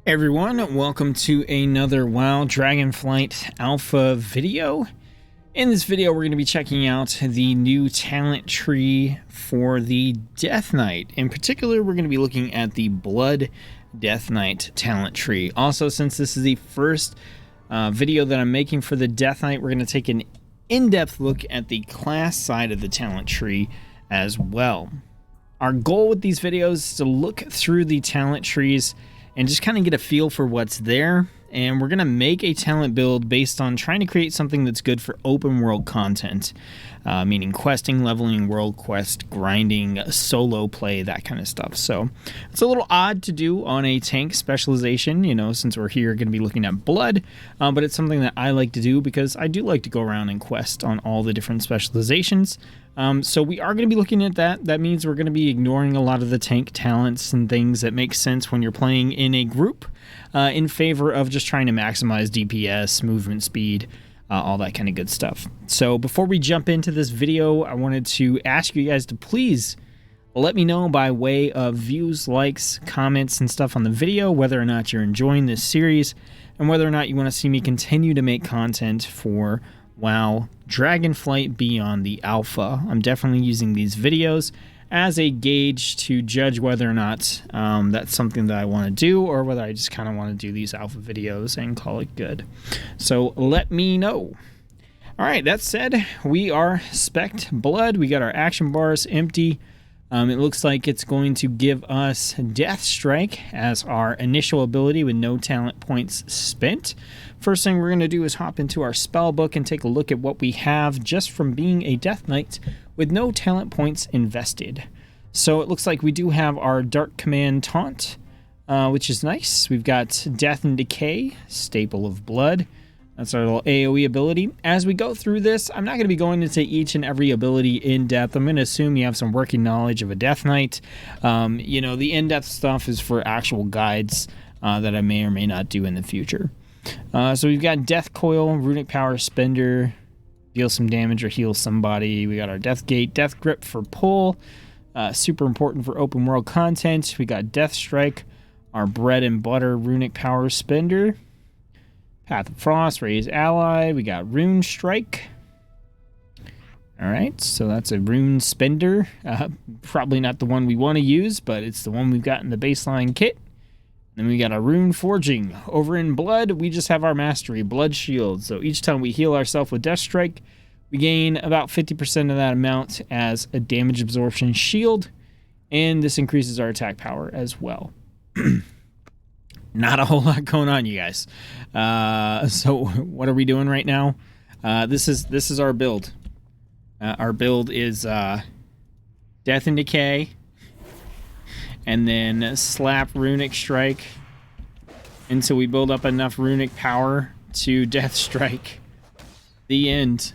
Everyone, welcome to another WoW Dragonflight Alpha video. In this video, we're going to be checking out the new talent tree for the Death Knight. In particular, we're going to be looking at the Blood Death Knight talent tree. Also, since this is the first video that I'm making for the Death Knight, we're going to take an in-depth look at the class side of the talent tree as well. Our goal with these videos is to look through the talent trees and just kind of get a feel for what's there. And we're going to make a talent build based on trying to create something that's good for open world content, meaning questing, leveling, world quest, grinding, solo play, that kind of stuff. So it's a little odd to do on a tank specialization, you know, since we're here going to be looking at blood, but it's something that I like to do because I do like to go around and quest on all the different specializations. So we are going to be looking at that. That means we're going to be ignoring a lot of the tank talents and things that make sense when you're playing in a group, in favor of just trying to maximize DPS, movement speed, all that kind of good stuff. So before we jump into this video, I wanted to ask you guys to please let me know by way of views, likes, comments, and stuff on the video, whether or not you're enjoying this series and whether or not you want to see me continue to make content for WoW Dragonflight beyond the Alpha. I'm definitely using these videos as a gauge to judge whether or not that's something that I want to do, or whether I just kind of want to do these alpha videos and call it good. So let me know. All right, that said, we are spec'd blood. We got our action bars empty. It looks like it's going to give us Death Strike as our initial ability with no talent points spent. First thing we're going to do is hop into our spell book and take a look at what we have just from being a Death Knight with no talent points invested. So it looks like we do have our Dark Command Taunt, which is nice. We've got Death and Decay, Staple of Blood. That's our little AoE ability. As we go through this, I'm not going to be going into each and every ability in depth. I'm going to assume you have some working knowledge of a Death Knight. You know, the in-depth stuff is for actual guides that I may or may not do in the future. So we've got Death Coil, Runic Power Spender, deal some damage or heal somebody. We got our Death Gate, Death Grip for pull, super important for open world content. We got Death Strike, our bread and butter Runic Power Spender. Path of Frost, Raise Ally. We got Rune Strike. Alright, so that's a Rune Spender. Probably not the one we want to use, but it's the one we've got in the baseline kit. Then we got our Rune Forging. Over in Blood, we just have our Mastery, Blood Shield. So each time we heal ourselves with Death Strike, we gain about 50% of that amount as a damage absorption shield. And this increases our attack power as well. Not a whole lot going on, you guys. So what are we doing right now? This is our build. Our build is Death and Decay, and then slap Runic Strike until we build up enough runic power to Death Strike. The end.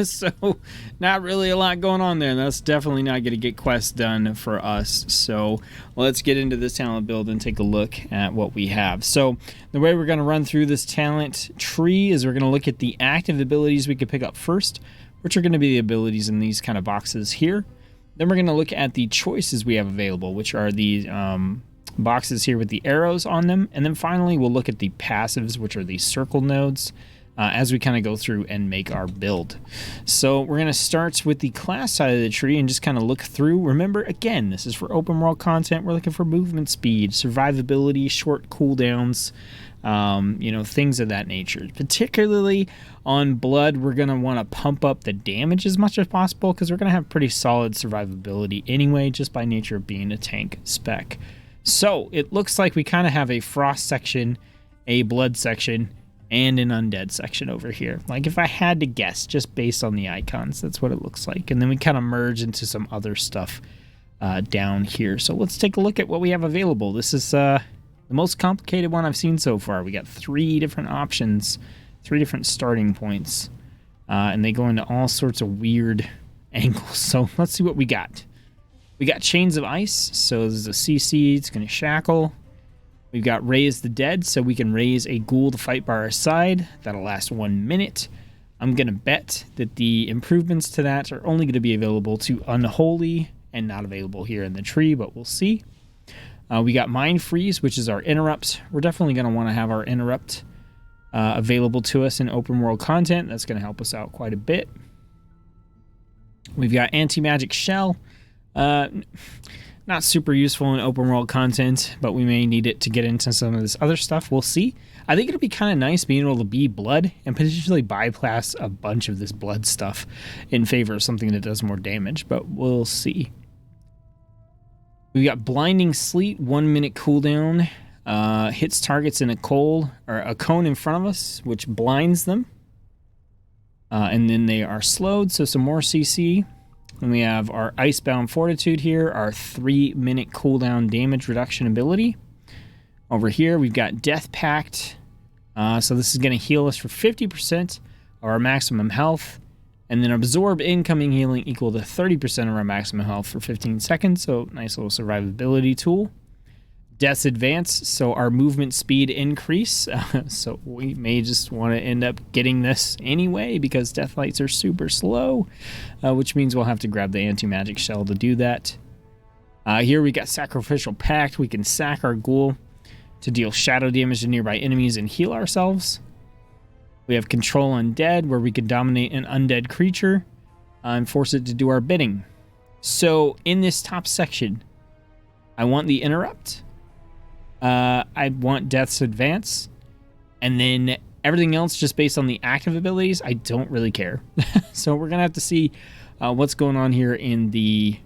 So not really a lot going on there. That's definitely not going to get quests done for us. So let's get into this talent build and take a look at what we have. So the way we're going to run through this talent tree is we're going to look at the active abilities we could pick up first, which are going to be the abilities in these kind of boxes here. Then we're going to look at the choices we have available, which are the boxes here with the arrows on them. And then finally, we'll look at the passives, which are the circle nodes, as we kind of go through and make our build. So we're going to start with the class side of the tree and just kind of look through. Remember, again, this is for open world content. We're looking for movement speed, survivability, short cooldowns, you know, things of that nature. Particularly on Blood, we're going to want to pump up the damage as much as possible because we're going to have pretty solid survivability anyway, just by nature of being a tank spec. So it looks like we kind of have a Frost section, a Blood section, and an Undead section over here. Like if I had to guess, just based on the icons, that's what it looks like. And then we kind of merge into some other stuff down here. So let's take a look at what we have available. This is the most complicated one I've seen so far. We got 3 different options, 3 different starting points, and they go into all sorts of weird angles. So let's see what we got. We got Chains of Ice. So this is a CC. It's going to shackle. We've got Raise the Dead, so we can raise a ghoul to fight by our side. That'll last 1 minute. I'm going to bet that the improvements to that are only going to be available to Unholy and not available here in the tree, but we'll see. We got Mind Freeze, which is our interrupt. We're definitely going to want to have our interrupt available to us in open world content. That's going to help us out quite a bit. We've got Anti-Magic Shell. Not super useful in open world content, but we may need it to get into some of this other stuff. We'll see. I think it'll be kind of nice being able to be blood and potentially bypass a bunch of this blood stuff in favor of something that does more damage, but we'll see. We've got Blinding Sleet, 1 minute cooldown. Hits targets in a cone in front of us, which blinds them. And then they are slowed, so some more CC. And we have our Icebound Fortitude here, our 3 minute cooldown damage reduction ability. Over here, we've got Death Pact. So this is going to heal us for 50% of our maximum health. And then absorb incoming healing equal to 30% of our maximum health for 15 seconds. So nice little survivability tool. Death's Advance, so our movement speed increase. So we may just want to end up getting this anyway because Deathlights are super slow, which means we'll have to grab the Anti-Magic Shell to do that. Here we got Sacrificial Pact. We can sack our ghoul to deal shadow damage to nearby enemies and heal ourselves. We have Control Undead, where we can dominate an undead creature and force it to do our bidding. So in this top section, I want the Interrupt. I want Death's Advance, and then everything else just based on the active abilities, I don't really care. So we're going to have to see what's going on here in the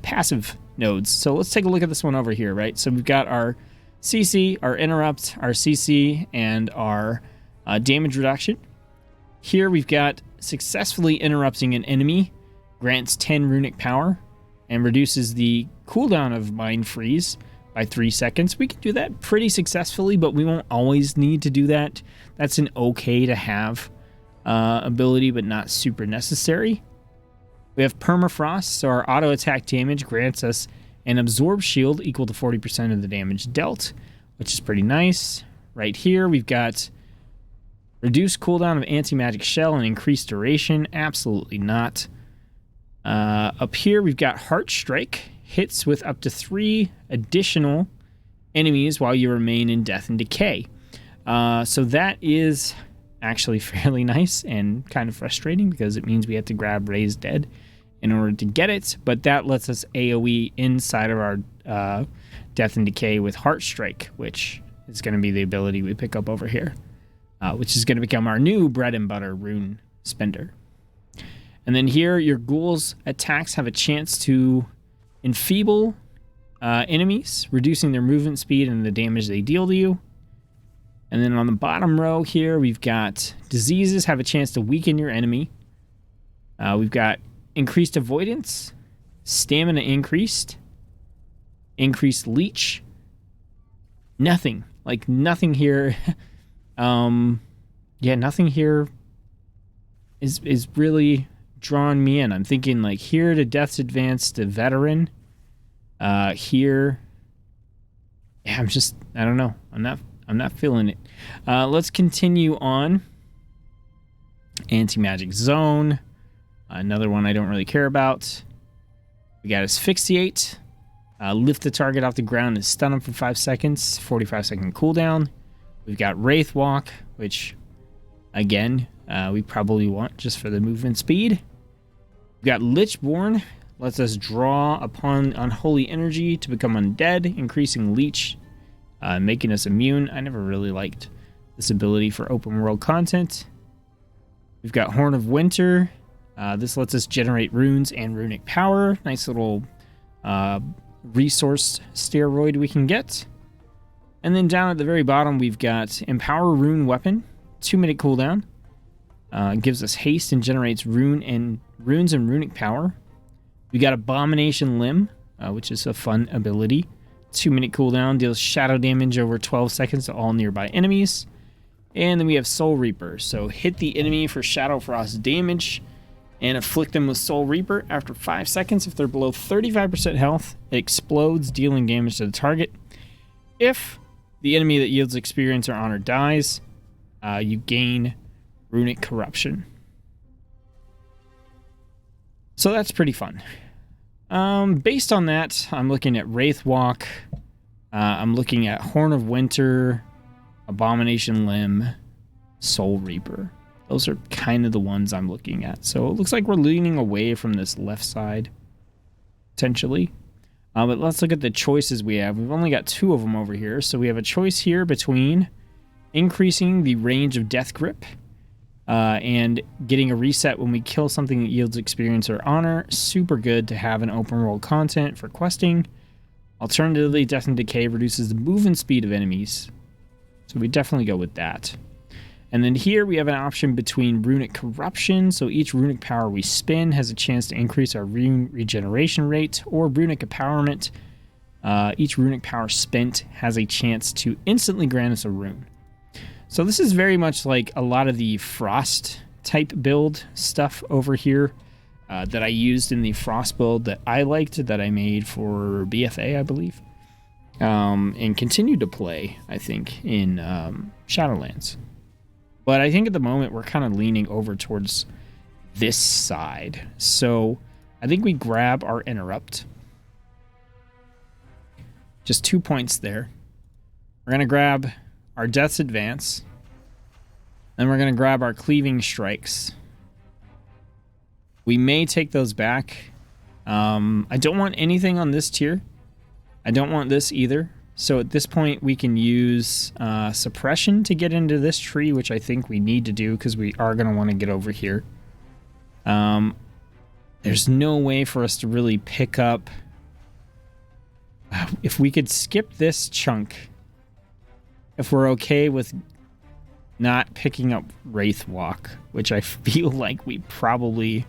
passive nodes. So let's take a look at this one over here, right? So we've got our CC, our Interrupt, our CC, and our damage reduction. Here we've got successfully interrupting an enemy, grants 10 runic power, and reduces the cooldown of Mind Freeze by 3 seconds. We can do that pretty successfully, but we won't always need to do that. That's an okay to have ability, but not super necessary. We have Permafrost, so our auto attack damage grants us an absorb shield equal to 40% of the damage dealt, which is pretty nice. Right here, we've got reduced cooldown of Anti-Magic Shell and increased duration. Absolutely not. Up here, we've got Heart Strike. Hits with up to 3 additional enemies while you remain in Death and Decay. So that is actually fairly nice and kind of frustrating because it means we have to grab Raise Dead in order to get it, but that lets us AoE inside of our Death and Decay with Heart Strike, which is going to be the ability we pick up over here, which is going to become our new bread and butter rune spender. And then here, your ghoul's attacks have a chance to enfeeble enemies, reducing their movement speed and the damage they deal to you. And then on the bottom row here, we've got diseases have a chance to weaken your enemy. We've got increased avoidance, stamina increased, increased leech. Nothing. Like, nothing here. Yeah, nothing here is really drawing me in. I'm thinking, like, here to Death's Advance to Veteran. Here. Yeah, I don't know. I'm not feeling it. Let's continue on. Anti-Magic Zone. Another one I don't really care about. We got Asphyxiate. Lift the target off the ground and stun them for 5 seconds. 45-second cooldown. We've got Wraith Walk, which, again, we probably want just for the movement speed. We've got Lichborn. Lets us draw upon unholy energy to become undead, increasing leech, making us immune. I never really liked this ability for open world content. We've got Horn of Winter. This lets us generate runes and runic power. Nice little resource steroid we can get. And then down at the very bottom, we've got Empower Rune Weapon, 2 minute cooldown. Gives us haste and generates runes and runic power. We got Abomination Limb, which is a fun ability. 2 minute cooldown, deals shadow damage over 12 seconds to all nearby enemies. And then we have Soul Reaper. So hit the enemy for Shadow Frost damage and afflict them with Soul Reaper. After 5 seconds, if they're below 35% health, it explodes, dealing damage to the target. If the enemy that yields experience or honor dies, you gain Runic Corruption. So that's pretty fun. Based on that, I'm looking at Wraith Walk, I'm looking at Horn of Winter, Abomination Limb, Soul Reaper. Those are kind of the ones I'm looking at. So it looks like we're leaning away from this left side, potentially. But let's look at the choices we have. We've only got 2 of them over here. So we have a choice here between increasing the range of Death Grip and getting a reset when we kill something that yields experience or honor. Super good to have in open world content for questing. Alternatively, Death and Decay reduces the movement speed of enemies. So we definitely go with that. And then here we have an option between Runic Corruption. So each runic power we spin has a chance to increase our rune regeneration rate, or Runic Empowerment. Each runic power spent has a chance to instantly grant us a rune. So this is very much like a lot of the Frost type build stuff over here that I used in the Frost build that I liked, that I made for BFA, I believe. And continued to play, I think, in Shadowlands. But I think at the moment we're kind of leaning over towards this side. So I think we grab our Interrupt. Just 2 points there. We're going to grab our Death's Advance. Then we're going to grab our Cleaving Strikes. We may take those back. I don't want anything on this tier. I don't want this either. So at this point, we can use Suppression to get into this tree, which I think we need to do because we are going to want to get over here. There's no way for us to really pick up... If we could skip this chunk, if we're okay with not picking up Wraith Walk, which I feel like we probably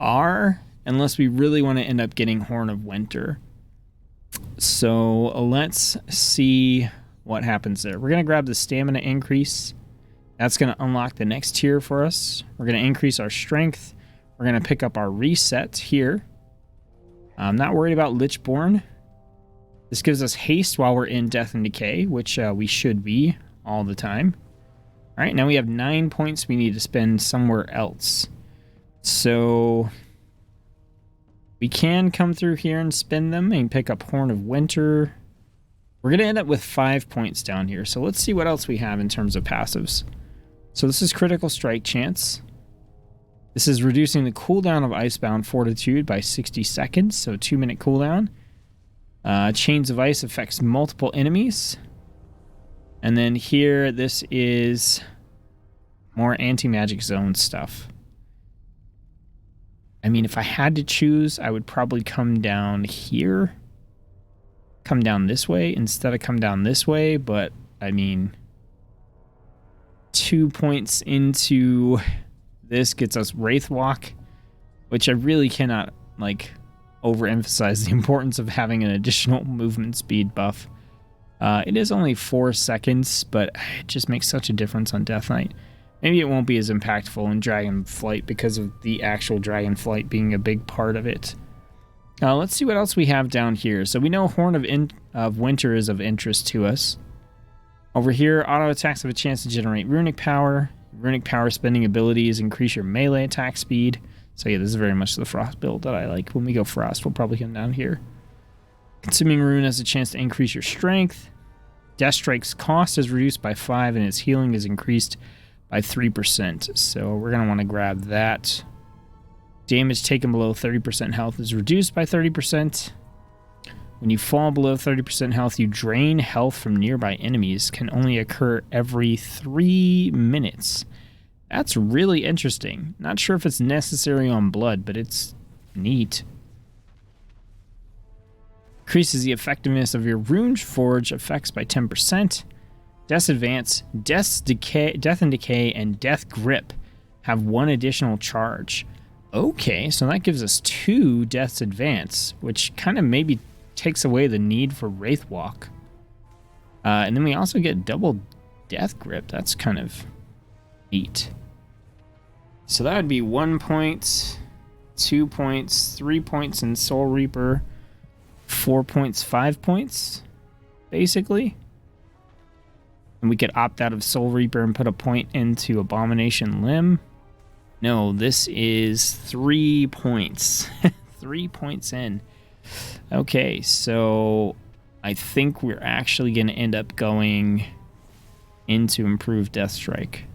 are, unless we really want to end up getting Horn of Winter. So let's see what happens there. We're going to grab the stamina increase. That's going to unlock the next tier for us. We're going to increase our strength. We're going to pick up our reset here. I'm not worried about Lichborn. This gives us haste while we're in Death and Decay, which we should be all the time. All right, now we have 9 points we need to spend somewhere else. So we can come through here and spend them and pick up Horn of Winter. We're going to end up with 5 points down here. So let's see what else we have in terms of passives. So this is Critical Strike Chance. This is reducing the cooldown of Icebound Fortitude by 60 seconds, so 2-minute cooldown. Chains of Ice affects multiple enemies. And then here, this is more anti-magic zone stuff. I mean, if I had to choose, I would probably come down here. Come down this way instead of come down this way, but I mean, 2 points into this gets us Wraith Walk, which I really cannot, like, overemphasize the importance of having an additional movement speed buff. It is only 4 seconds, but it just makes such a difference on Death Knight. Maybe it won't be as impactful in Dragonflight because of the actual Dragonflight being a big part of it. Let's see what else we have down here. So we know Horn of Winter is of interest to us. Over here, auto attacks have a chance to generate runic power. Runic power spending abilities increase your melee attack speed. So yeah, this is very much the Frost build that I like. When we go Frost, we'll probably come down here. Consuming Rune has a chance to increase your strength. Death Strike's cost is reduced by 5 and its healing is increased by 3%. So we're going to want to grab that. Damage taken below 30% health is reduced by 30%. When you fall below 30% health, you drain health from nearby enemies. Can only occur every 3 minutes. That's really interesting. Not sure if it's necessary on blood, but it's neat. Increases the effectiveness of your Rune Forge effects by 10%. Death's Advance, Death and Decay, and Death Grip have 1 additional charge. Okay, so that gives us 2 Death's Advance, which kind of maybe takes away the need for Wraith Walk. And then we also get double Death Grip. That's kind of neat. So that would be 1 point, 2 points, 3 points in Soul Reaper, 4 points, 5 points, basically. And we could opt out of Soul Reaper and put a point into Abomination Limb. No, this is 3 points. 3 points in. Okay, so I think we're actually going to end up going into improved Death Strike.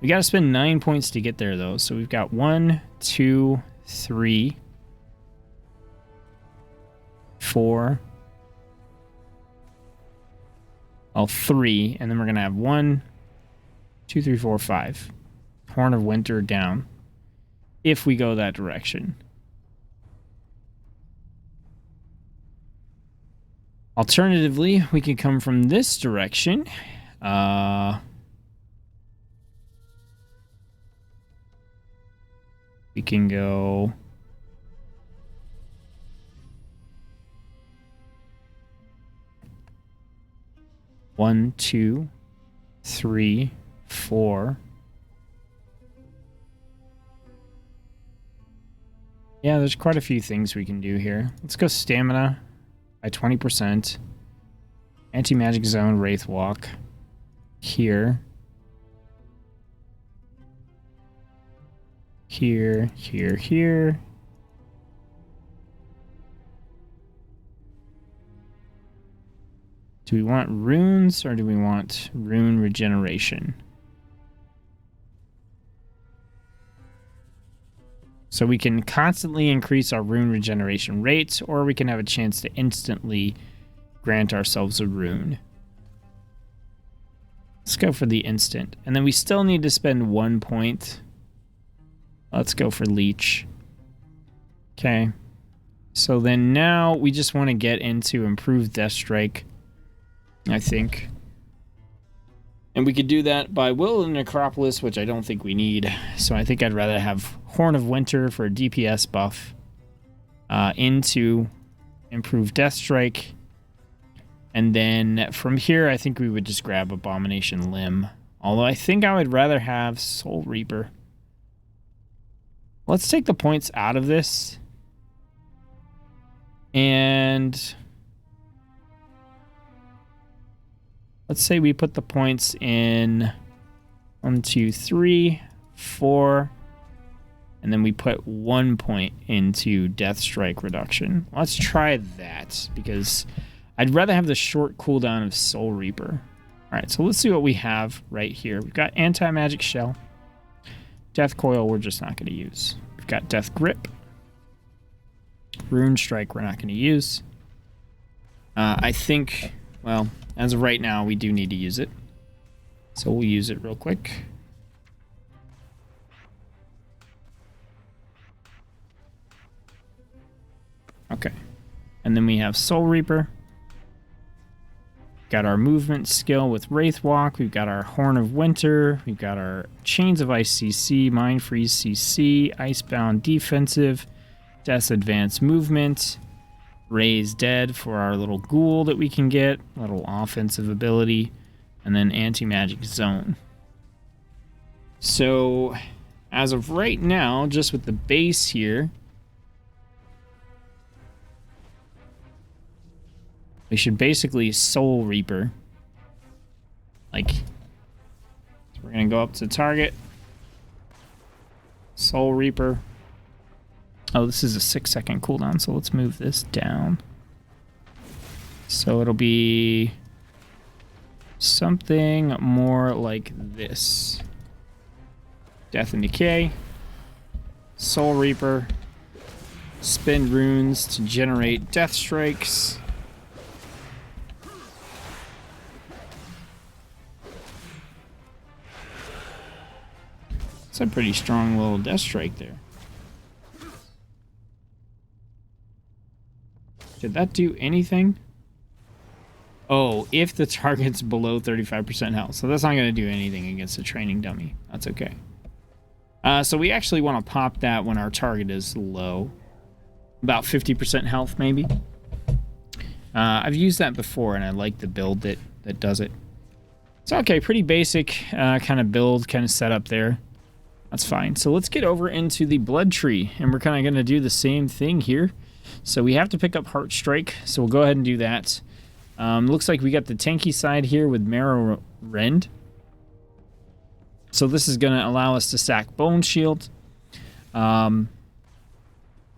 We got to spend 9 points to get there, though. So we've got 1, 2, 3, 4. Well, 3. And then we're going to have 1, 2, 3, 4, 5. Horn of Winter down. If we go that direction. Alternatively, we could come from this direction. We can go... One, 2, 3, 4. Yeah, there's quite a few things we can do here. Let's go stamina by 20%. Anti-magic zone, Wraith Walk. Here. Here, here, here. Do we want runes or do we want rune regeneration? So we can constantly increase our rune regeneration rates, or we can have a chance to instantly grant ourselves a rune. Let's go for the instant. And then we still need to spend 1 point. Let's go for leech. Okay. So then now we just want to get into improved Death Strike, I think. And we could do that by Will and Necropolis, which I don't think we need. So I think I'd rather have Horn of Winter for a DPS buff into improved Death Strike. And then from here, I think we would just grab Abomination Limb. Although I think I would rather have Soul Reaper. Let's take the points out of this. And let's say we put the points in 1, 2, 3, 4. And then we put 1 point into Death Strike reduction. Let's try that because I'd rather have the short cooldown of Soul Reaper. All right, so let's see what we have right here. We've got Anti-Magic Shell. Death Coil we're just not going to use. We've got Death Grip. Rune Strike we're not going to use. I think, well, as of right now, we do need to use it. So we'll use it real quick. Okay. And then we have Soul Reaper. Got our movement skill with Wraith Walk. We've got our Horn of Winter. We've got our Chains of Ice CC, Mind Freeze CC, Icebound Defensive, Death's Advanced Movement, Raise Dead for our little ghoul that we can get, little offensive ability, and then Anti-Magic Zone. So, as of right now, just with the base here, we should basically Soul Reaper. Like, so we're going to go up to target. Soul Reaper. Oh, this is a 6-second cooldown, so let's move this down. So it'll be something more like this. Death and Decay. Soul Reaper. Spend runes to generate Death Strikes. It's a pretty strong little Death Strike there. Did that do anything? Oh, if the target's below 35% health. So that's not going to do anything against a training dummy. That's okay. So we actually want to pop that when our target is low. About 50% health, maybe. I've used that before, and I like the build that does it. So, okay, pretty basic kind of build, kind of setup there. That's fine. So let's get over into the Blood Tree, and we're kind of going to do the same thing here. So we have to pick up Heart Strike, so we'll go ahead and do that. Looks like we got the tanky side here with Marrow Rend. So this is going to allow us to stack Bone Shield. And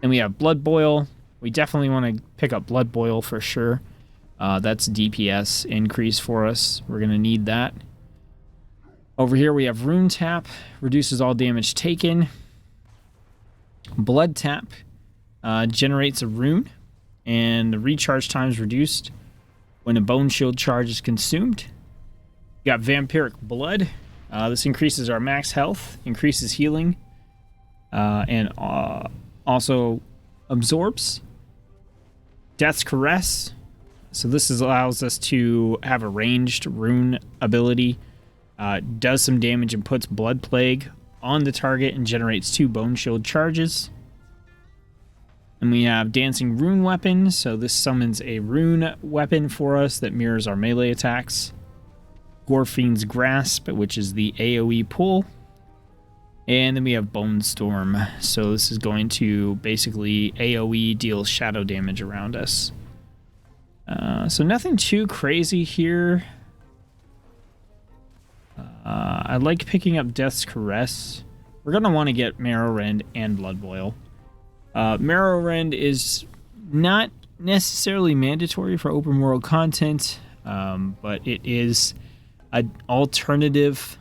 we have Blood Boil. We definitely want to pick up Blood Boil for sure. That's DPS increase for us. We're going to need that. Over here we have Rune Tap, reduces all damage taken. Blood Tap generates a rune, and the recharge time is reduced when a Bone Shield charge is consumed. You got Vampiric Blood. This increases our max health, increases healing, and also absorbs. Death's Caress. So this allows us to have a ranged rune ability. Does some damage and puts Blood Plague on the target and generates 2 Bone Shield charges. And we have Dancing Rune Weapon. So this summons a rune weapon for us that mirrors our melee attacks. Gorfiend's Grasp, which is the AoE pull. And then we have Bone Storm. So this is going to basically AoE deal shadow damage around us. So nothing too crazy here. I like picking up Death's Caress. We're going to want to get Marrow Rend and Blood Boil. Marrow Rend is not necessarily mandatory for open world content, but it is an alternative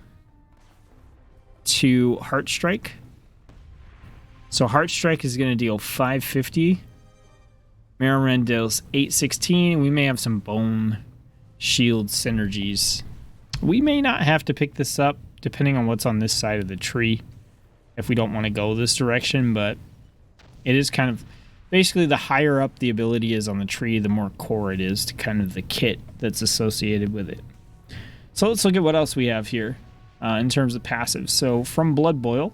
to Heartstrike. So Heartstrike is going to deal 550. Marrow Rend deals 816. We may have some Bone Shield synergies. We may not have to pick this up depending on what's on this side of the tree if we don't want to go this direction, but it is kind of basically the higher up the ability is on the tree, the more core it is to kind of the kit that's associated with it. So let's look at what else we have here in terms of passives. So from Blood Boil,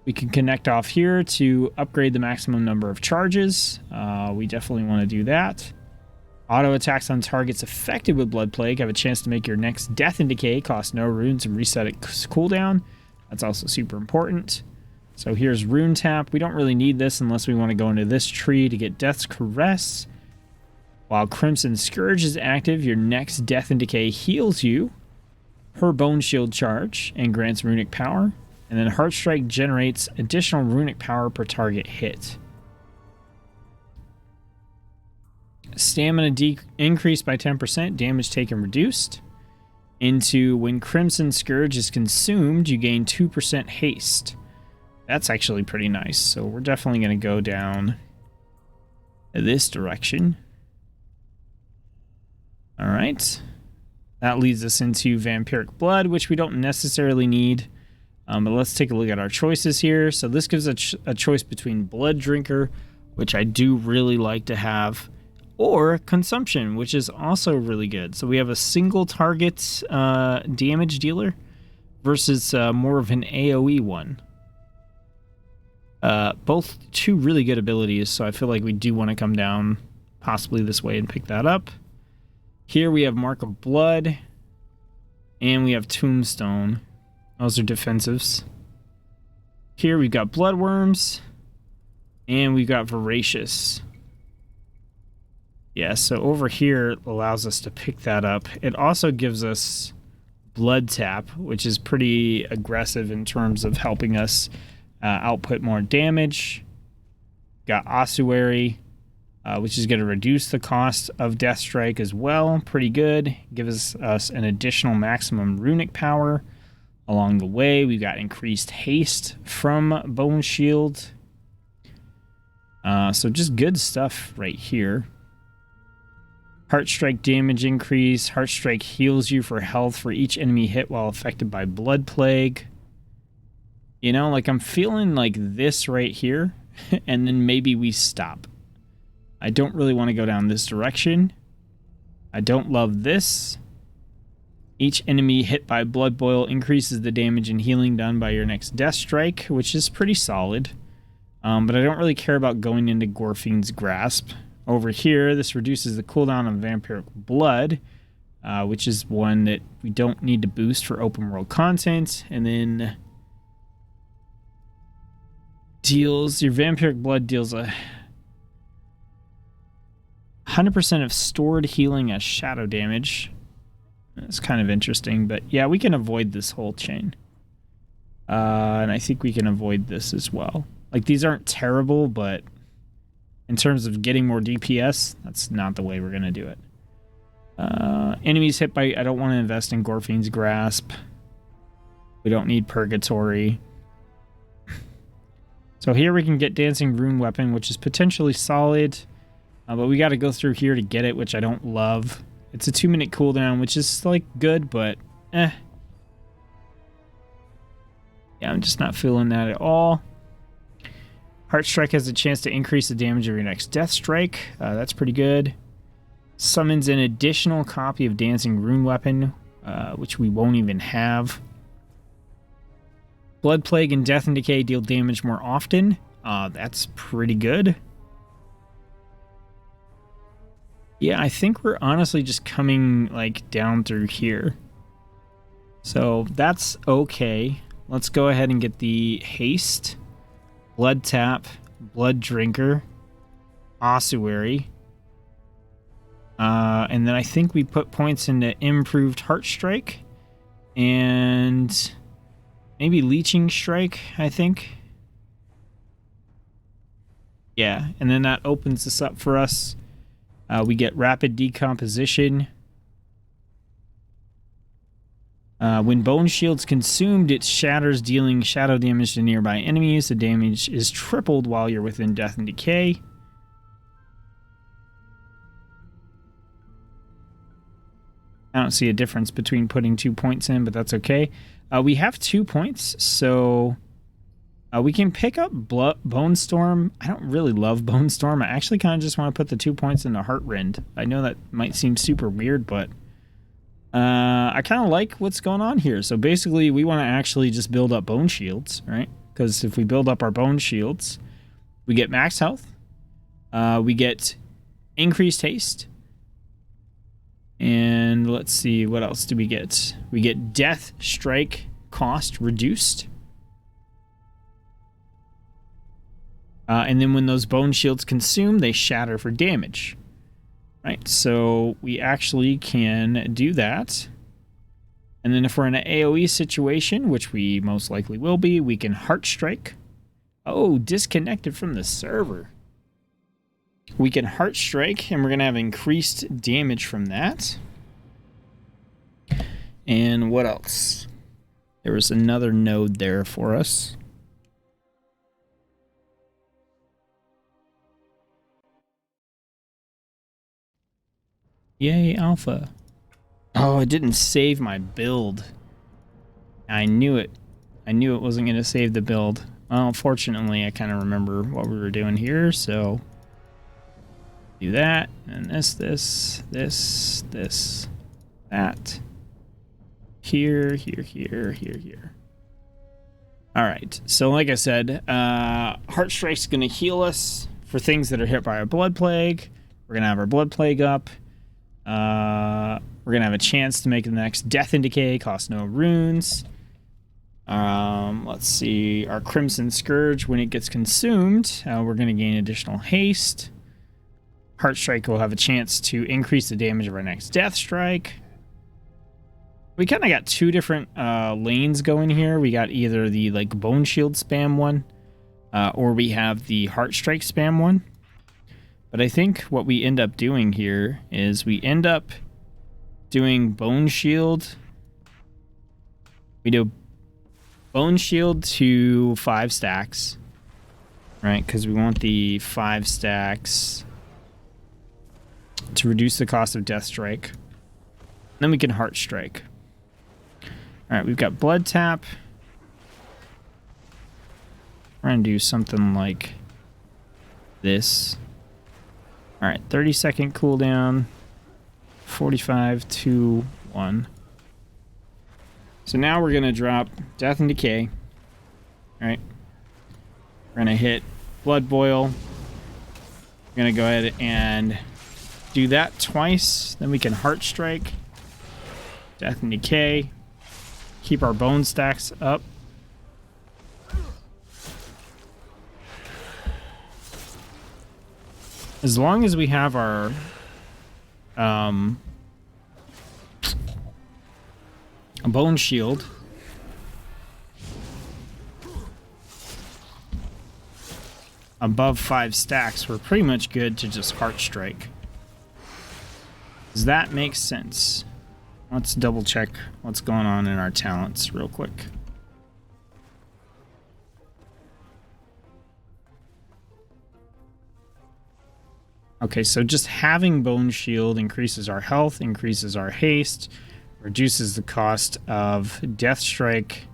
we can connect off here to upgrade the maximum number of charges. We definitely want to do that. Auto attacks on targets affected with Blood Plague have a chance to make your next Death and Decay cost no runes and reset its cooldown. That's also super important. So here's Rune Tap. We don't really need this unless we want to go into this tree to get Death's Caress. While Crimson Scourge is active, your next Death and Decay heals you per Bone Shield charge and grants runic power. And then Heartstrike generates additional runic power per target hit. Stamina increased by 10%, damage taken reduced. Into when Crimson Scourge is consumed, you gain 2% haste. That's actually pretty nice. So we're definitely going to go down this direction. All right. That leads us into Vampiric Blood, which we don't necessarily need. But let's take a look at our choices here. So this gives a choice between Blood Drinker, which I do really like to have, or Consumption, which is also really good. So we have a single target damage dealer versus more of an AoE one. Both two really good abilities, so I feel like we do want to come down possibly this way and pick that up. Here we have Mark of Blood, and we have Tombstone. Those are defensives. Here we've got Bloodworms, and we've got Voracious. Yeah, so over here it allows us to pick that up. It also gives us Blood Tap, which is pretty aggressive in terms of helping us output more damage. Got Ossuary, which is going to reduce the cost of Death Strike as well. Pretty good. Gives us an additional maximum runic power. Along the way, we've got increased haste from Bone Shield. So just good stuff right here. Heartstrike damage increase. Heartstrike heals you for health for each enemy hit while affected by Blood Plague. You know, like I'm feeling like this right here, and then maybe we stop. I don't really want to go down this direction. I don't love this. Each enemy hit by Blood Boil increases the damage and healing done by your next Death Strike, which is pretty solid. But I don't really care about going into Gorfiend's Grasp. Over here, this reduces the cooldown of Vampiric Blood, which is one that we don't need to boost for open world content. And then your Vampiric Blood deals 100% of stored healing as shadow damage. It's kind of interesting, but yeah, we can avoid this whole chain. And I think we can avoid this as well. Like, these aren't terrible, but in terms of getting more DPS, that's not the way we're going to do it. Enemies hit by... I don't want to invest in Gorfine's Grasp. We don't need Purgatory. So here we can get Dancing Rune Weapon, which is potentially solid. But we got to go through here to get it, which I don't love. It's a 2-minute cooldown, which is, like, good, but eh. Yeah, I'm just not feeling that at all. Heart Strike has a chance to increase the damage of your next Death Strike. That's pretty good. Summons an additional copy of Dancing Rune Weapon, which we won't even have. Blood Plague and Death and Decay deal damage more often. That's pretty good. Yeah, I think we're honestly just coming, like, down through here. So that's okay. Let's go ahead and get the Haste, Blood Tap, Blood Drinker, Ossuary. And then I think we put points into Improved Heart Strike and maybe Leeching Strike, I think. Yeah, and then that opens this up for us. We get Rapid Decomposition. When Bone Shield's consumed, it shatters, dealing shadow damage to nearby enemies. The damage is tripled while you're within Death and Decay. I don't see a difference between putting 2 points in, but that's okay. We have 2 points, so we can pick up Bone Storm. I don't really love Bone Storm. I actually kind of just want to put the 2 points into Heart Rend. I know that might seem super weird, but I kind of like what's going on here. So basically, we want to actually just build up Bone Shields, right? Because if we build up our Bone Shields, we get max health, we get increased haste, and let's see, what else do we get? We get Death Strike cost reduced. And then when those Bone Shields consume, they shatter for damage. Right, so we actually can do that. And then if we're in an AoE situation, which we most likely will be, we can Heart Strike. Oh, disconnected from the server. We can Heart Strike, and we're going to have increased damage from that. And what else? There was another node there for us. Yay, Alpha. Oh, it didn't save my build. I knew it. I knew it wasn't going to save the build. Well, fortunately, I kind of remember what we were doing here, so do that, and this, that. Here. All right, so like I said, Heart Strike's going to heal us for things that are hit by a Blood Plague. We're going to have our Blood Plague up. We're going to have a chance to make the next Death and Decay, cost no runes. Let's see, our Crimson Scourge, when it gets consumed, we're going to gain additional haste. Heart Strike will have a chance to increase the damage of our next Death Strike. We kind of got 2 different lanes going here. We got either the like Bone Shield spam one, or we have the Heart Strike spam one. But I think what we end up doing here is we end up doing Bone Shield. We do Bone Shield to 5 stacks, right? Because we want the 5 stacks to reduce the cost of Death Strike. Then we can Heart Strike. All right, we've got Blood Tap. We're going to do something like this. All right, 30-second cooldown, 45, 2, 1. So now we're going to drop Death and Decay. All right. We're going to hit Blood Boil. We're going to go ahead and do that twice. Then we can Heart Strike, Death and Decay. Keep our bone stacks up. As long as we have our a Bone Shield, above 5 stacks, we're pretty much good to just Heart Strike. Does that make sense? Let's double check what's going on in our talents real quick. Okay, so just having Bone Shield increases our health, increases our haste, reduces the cost of Death Strike,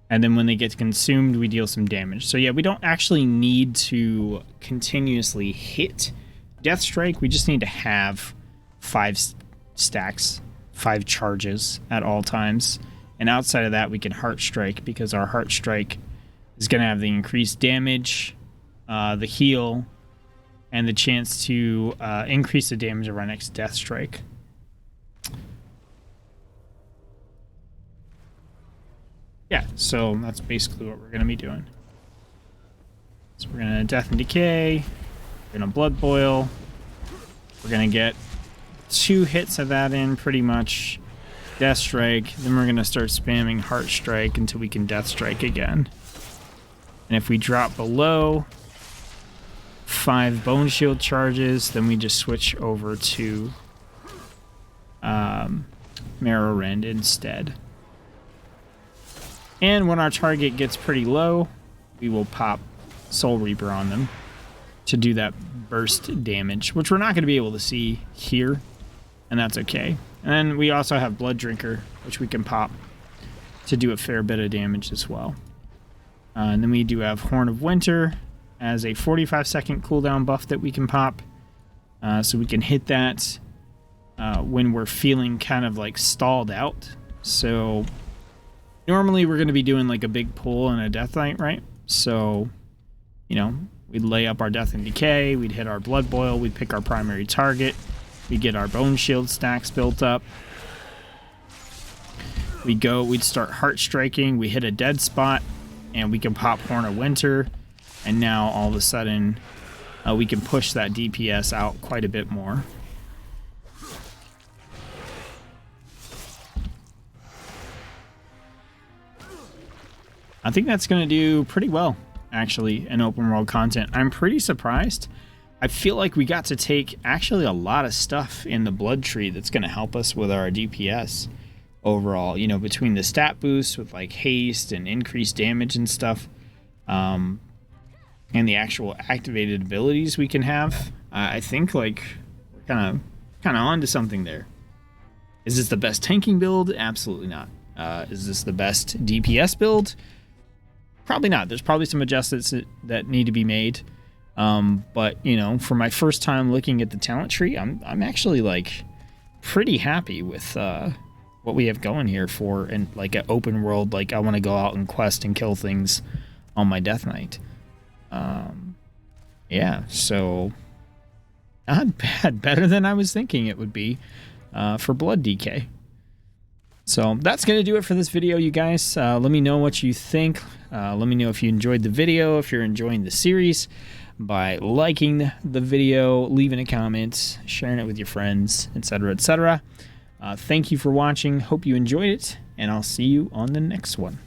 and then when they get consumed, we deal some damage. So yeah, we don't actually need to continuously hit Death Strike. We just need to have 5 stacks, 5 charges at all times. And outside of that, we can Heart Strike, because our Heart Strike is going to have the increased damage, the heal, and the chance to increase the damage of our next Death Strike. Yeah, so that's basically what we're going to be doing. So we're going to Death and Decay, we're going to Blood Boil, we're going to get 2 hits of that in pretty much, Death Strike, then we're going to start spamming Heart Strike until we can Death Strike again. And if we drop below 5 Bone Shield charges, then we just switch over to Marrow Rend instead. And when our target gets pretty low, we will pop Soul Reaper on them to do that burst damage, which we're not going to be able to see here, and that's okay. And then we also have Blood Drinker, which we can pop to do a fair bit of damage as well. And then we do have Horn of Winter as a 45-second cooldown buff that we can pop. So we can hit that when we're feeling kind of like stalled out. So normally we're going to be doing like a big pull and a Death Knight, right? So, you know, we'd lay up our Death and Decay, we'd hit our Blood Boil, we'd pick our primary target, we'd get our Bone Shield stacks built up. We'd start Heart Striking, we hit a dead spot, and we can pop Horn of Winter, and now all of a sudden we can push that DPS out quite a bit more. I think that's going to do pretty well, actually, in open world content. I'm pretty surprised. I feel like we got to take actually a lot of stuff in the blood tree that's going to help us with our DPS overall. You know, between the stat boosts with like haste and increased damage and stuff, and the actual activated abilities we can have, I think like we're kind of onto something there. Is this the best tanking build? Absolutely not. Is this the best DPS build? Probably not. There's probably some adjustments that need to be made. But, you know, for my first time looking at the talent tree, I'm actually, like, pretty happy with what we have going here for, and like, an open world. Like, I want to go out and quest and kill things on my Death Knight. Yeah, so not bad. Better than I was thinking it would be for Blood DK. So that's going to do it for this video, you guys. Let me know what you think. Let me know if you enjoyed the video, if you're enjoying the series, by liking the video, leaving a comment, sharing it with your friends, etc., etc. Thank you for watching. Hope you enjoyed it, and I'll see you on the next one.